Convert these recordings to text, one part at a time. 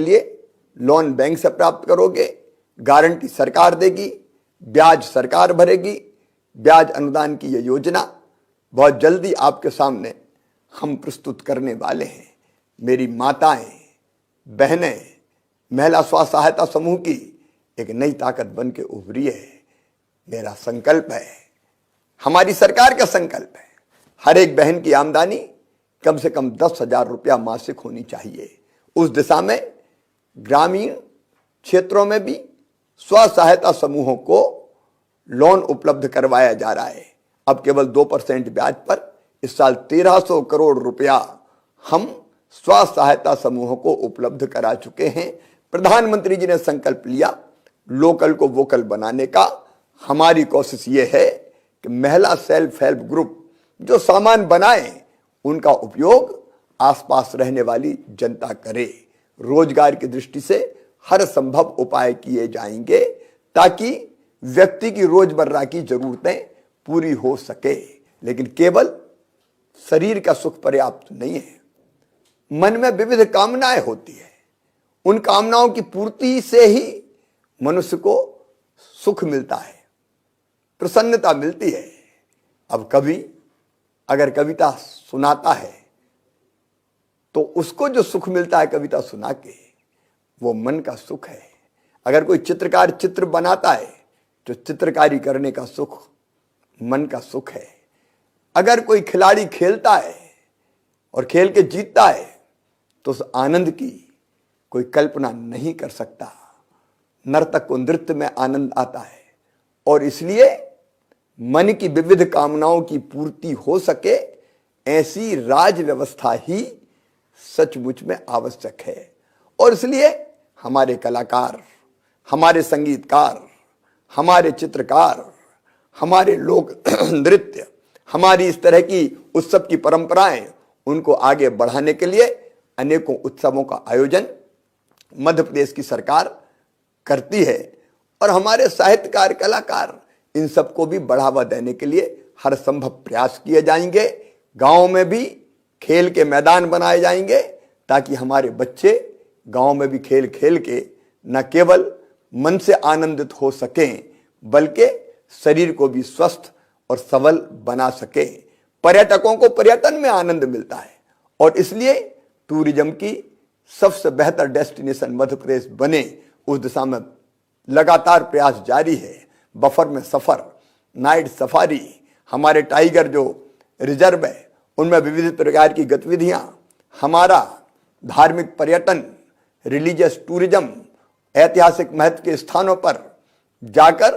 लिए loan bank से प्राप्त करोगे, गारंटी सरकार देगी, ब्याज सरकार भरेगी। ब्याज अनुदान की यह योजना बहुत जल्दी आपके सामने हम प्रस्तुत करने वाले हैं। मेरी माताएं, बहनें, महिला स्व सहायता समूह की एक नई ताकत बन के उभरी है। मेरा संकल्प है, हमारी सरकार का संकल्प है, हर एक बहन की आमदनी कम से कम 10,000 रुपया मासिक होनी चाहिए। उस दिशा में ग्रामीण क्षेत्रों में भी स्व सहायता समूहों को लोन उपलब्ध करवाया जा रहा है। अब केवल 2% ब्याज पर इस साल 1300 करोड़ रुपया हम स्व सहायता समूहों को उपलब्ध करा चुके हैं। प्रधानमंत्री जी ने संकल्प लिया लोकल को वोकल बनाने का। हमारी कोशिश यह है कि महिला सेल्फ हेल्प ग्रुप जो सामान बनाए उनका उपयोग आसपास रहने वाली जनता करे। रोजगार की दृष्टि से हर संभव उपाय किए जाएंगे ताकि व्यक्ति की रोजमर्रा की जरूरतें पूरी हो सके। लेकिन केवल शरीर का सुख पर्याप्त नहीं है, मन में विविध कामनाएं होती है। उन कामनाओं की पूर्ति से ही मनुष्य को सुख मिलता है, प्रसन्नता मिलती है। अब कभी अगर कविता सुनाता है तो उसको जो सुख मिलता है कविता सुना के, वो मन का सुख है। अगर कोई चित्रकार चित्र बनाता है तो चित्रकारी करने का सुख मन का सुख है। अगर कोई खिलाड़ी खेलता है और खेल के जीतता है तो उस आनंद की कोई कल्पना नहीं कर सकता। नर्तक को नृत्य में आनंद आता है और इसलिए मन की विविध कामनाओं की पूर्ति हो सके ऐसी राज व्यवस्था ही सचमुच में आवश्यक है। और इसलिए हमारे कलाकार, हमारे संगीतकार, हमारे चित्रकार, हमारे लोक नृत्य, हमारी इस तरह की उत्सव की परंपराएं, उनको आगे बढ़ाने के लिए अनेकों उत्सवों का आयोजन मध्य प्रदेश की सरकार करती है। और हमारे साहित्यकार, कलाकार, इन सबको भी बढ़ावा देने के लिए हर संभव प्रयास किए जाएंगे। गांव में भी खेल के मैदान बनाए जाएंगे ताकि हमारे बच्चे गांव में भी खेल खेल के न केवल मन से आनंदित हो सकें बल्कि शरीर को भी स्वस्थ और सबल बना सके। पर्यटकों को पर्यटन में आनंद मिलता है और इसलिए टूरिज्म की सबसे बेहतर डेस्टिनेशन मध्य प्रदेश बने, उस दिशा में लगातार प्रयास जारी है। बफर में सफर, नाइट सफारी, हमारे टाइगर जो रिजर्व है उनमें विविध प्रकार की गतिविधियां, हमारा धार्मिक पर्यटन, रिलीजियस टूरिज्म, ऐतिहासिक महत्व के स्थानों पर जाकर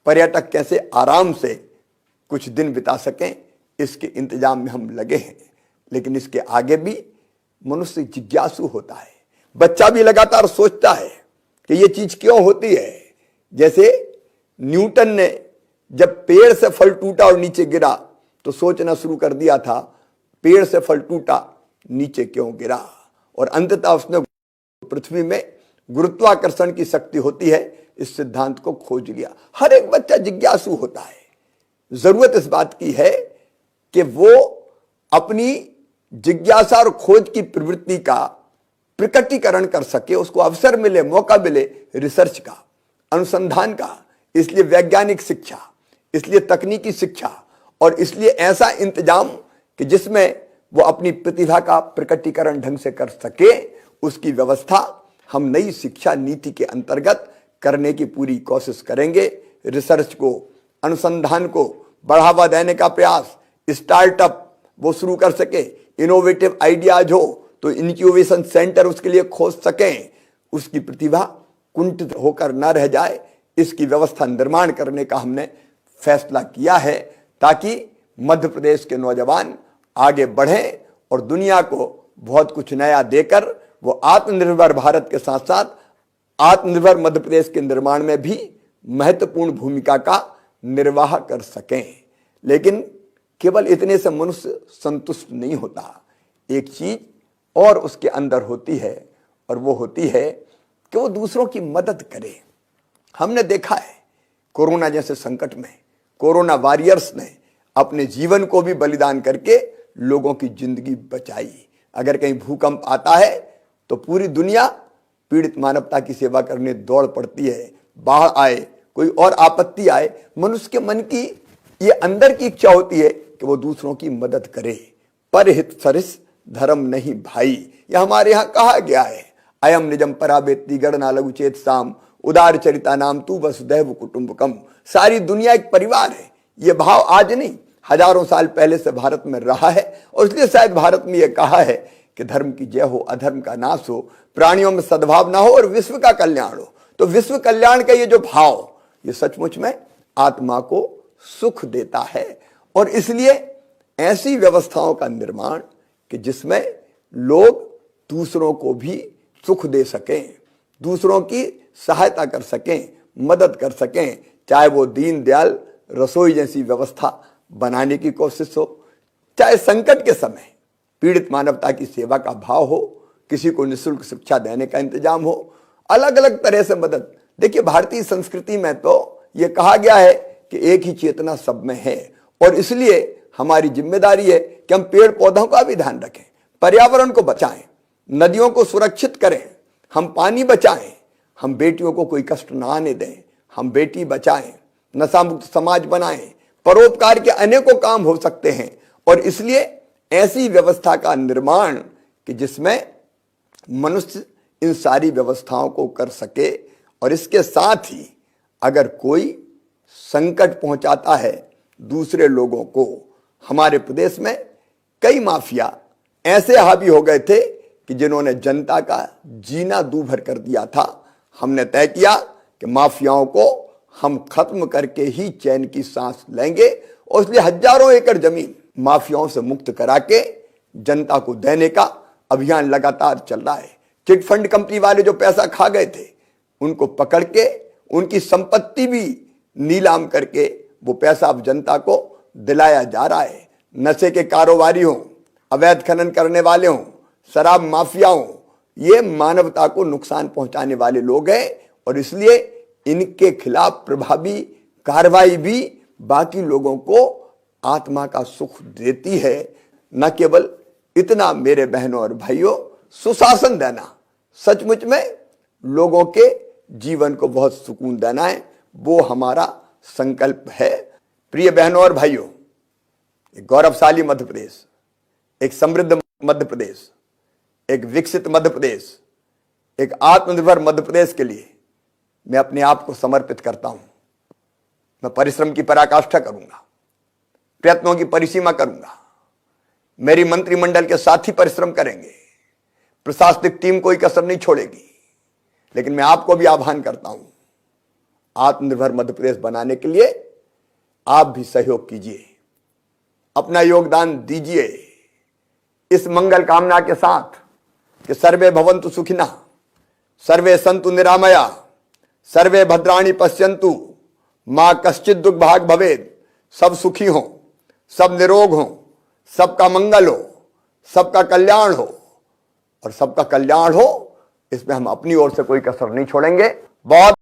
पर्यटक कैसे आराम से कुछ दिन बिता सकें, इसके इंतजाम में हम लगे हैं। लेकिन इसके आगे भी मनुष्य जिज्ञासु होता है। बच्चा भी लगातार सोचता है कि ये चीज क्यों होती है। जैसे न्यूटन ने जब पेड़ से फल टूटा और नीचे गिरा तो सोचना शुरू कर दिया था पेड़ से फल टूटा, नीचे क्यों गिरा। और अंततः उसने पृथ्वी में गुरुत्वाकर्षण की शक्ति होती है इस सिद्धांत को खोज लिया। हर एक बच्चा जिज्ञासु होता है। जरूरत इस बात की है कि वो अपनी जिज्ञासा और खोज की प्रवृत्ति का प्रकटीकरण कर सके, उसको अवसर मिले, मौका मिले रिसर्च का, अनुसंधान का। इसलिए वैज्ञानिक शिक्षा, इसलिए तकनीकी शिक्षा और इसलिए ऐसा इंतजाम कि जिसमें वो अपनी प्रतिभा का प्रकटीकरण ढंग से कर सके, उसकी व्यवस्था हम नई शिक्षा नीति के अंतर्गत करने की पूरी कोशिश करेंगे। रिसर्च को, अनुसंधान को बढ़ावा देने का प्रयास, स्टार्टअप वो शुरू कर सके, इनोवेटिव आइडियाज हो तो इंक्यूबेशन सेंटर उसके लिए खोज सकें, उसकी प्रतिभा कुंठित होकर न रह जाए, इसकी व्यवस्था निर्माण करने का हमने फैसला किया है ताकि मध्य प्रदेश के नौजवान आगे बढ़ें और दुनिया को बहुत कुछ नया देकर वो आत्मनिर्भर भारत के साथ साथ आत्मनिर्भर मध्य प्रदेश के निर्माण में भी महत्वपूर्ण भूमिका का निर्वाह कर सकें। लेकिन केवल इतने से मनुष्य संतुष्ट नहीं होता, एक चीज और उसके अंदर होती है और वो होती है कि वो दूसरों की मदद करे। हमने देखा है कोरोना जैसे संकट में कोरोना वॉरियर्स ने अपने जीवन को भी बलिदान करके लोगों की जिंदगी बचाई। अगर कहीं भूकंप आता है तो पूरी दुनिया पीड़ित मानवता की सेवा करने दौड़ पड़ती है। बाढ़ आए, कोई और आपत्ति आए, मनुष्य के मन की ये अंदर की इच्छा होती है कि वो दूसरों की मदद करे। परहित सरिस धर्म नहीं भाई, यह हमारे यहाँ कहा गया है। अयम निजम पराबेत्ति गणना लघु चेत साम, उदार चरिता नाम तू वसुदैव कुटुंबकम। सारी दुनिया एक परिवार है। ये भाव आज नहीं, हजारों साल पहले से भारत में रहा है, और इसलिए शायद भारत में यह कहा है कि धर्म की जय हो, अधर्म का नाश हो, प्राणियों में सद्भावना हो और विश्व का कल्याण हो। तो विश्व कल्याण का ये जो भाव, ये सचमुच में आत्मा को सुख देता है। और इसलिए ऐसी व्यवस्थाओं का निर्माण कि जिसमें लोग दूसरों को भी सुख दे सकें, दूसरों की सहायता कर सकें, मदद कर सकें, चाहे वो दीन दयाल रसोई जैसी व्यवस्था बनाने की कोशिश हो, चाहे संकट के समय पीड़ित मानवता की सेवा का भाव हो, किसी को निःशुल्क शिक्षा देने का इंतजाम हो, अलग अलग तरह से मदद। देखिए, भारतीय संस्कृति में तो ये कहा गया है कि एक ही चेतना सब में है, और इसलिए हमारी जिम्मेदारी है कि हम पेड़ पौधों का भी ध्यान रखें, पर्यावरण को बचाएं, नदियों को सुरक्षित करें, हम पानी बचाएं, हम बेटियों को कोई कष्ट ना आने दें, हम बेटी बचाएं, नशा मुक्त समाज बनाएं। परोपकार के अनेकों काम हो सकते हैं, और इसलिए ऐसी व्यवस्था का निर्माण कि जिसमें मनुष्य इन सारी व्यवस्थाओं को कर सके। और इसके साथ ही अगर कोई संकट पहुंचाता है दूसरे लोगों को, हमारे प्रदेश में कई माफिया ऐसे हावी हो गए थे कि जिन्होंने जनता का जीना दूभर कर दिया था। हमने तय किया कि माफियाओं को हम खत्म करके ही चैन की सांस लेंगे, और इसलिए हजारों एकड़ जमीन माफियाओं से मुक्त करा के जनता को देने का अभियान लगातार चल रहा है। चिट फंड कंपनी वाले जो पैसा खा गए थे, उनको पकड़ के उनकी संपत्ति भी नीलाम करके वो पैसा अब जनता को दिलाया जा रहा है। नशे के कारोबारी हों, अवैध खनन करने वाले हों, शराब माफिया हों, ये मानवता को नुकसान पहुंचाने वाले लोग हैं, और इसलिए इनके खिलाफ प्रभावी कार्रवाई भी बाकी लोगों को आत्मा का सुख देती है। न केवल इतना मेरे बहनों और भाइयों, सुशासन देना, सचमुच में लोगों के जीवन को बहुत सुकून देना है, वो हमारा संकल्प है। प्रिय बहनों और भाइयों, एक गौरवशाली मध्य प्रदेश, एक समृद्ध मध्य प्रदेश, एक विकसित मध्य प्रदेश, एक आत्मनिर्भर मध्य प्रदेश के लिए मैं अपने आप को समर्पित करता हूं। मैं परिश्रम की पराकाष्ठा करूंगा, प्रयत्नों की परिसीमा करूंगा। मेरी मंत्रिमंडल के साथी परिश्रम करेंगे, प्रशासनिक टीम कोई कसर नहीं छोड़ेगी। लेकिन मैं आपको भी आह्वान करता हूं, आत्मनिर्भर मध्य प्रदेश बनाने के लिए आप भी सहयोग कीजिए, अपना योगदान दीजिए, इस मंगल कामना के साथ कि सर्वे भवन्तु सुखिनः, सर्वे सन्तु निरामया, सर्वे भद्राणि पश्यन्तु, मां कश्चित् दुर्भाग् भवेत्। सब सुखी हों, सब निरोग हों, सबका मंगल हो, सबका कल्याण हो, और सबका कल्याण हो इसमें हम अपनी ओर से कोई कसर नहीं छोड़ेंगे। बहुत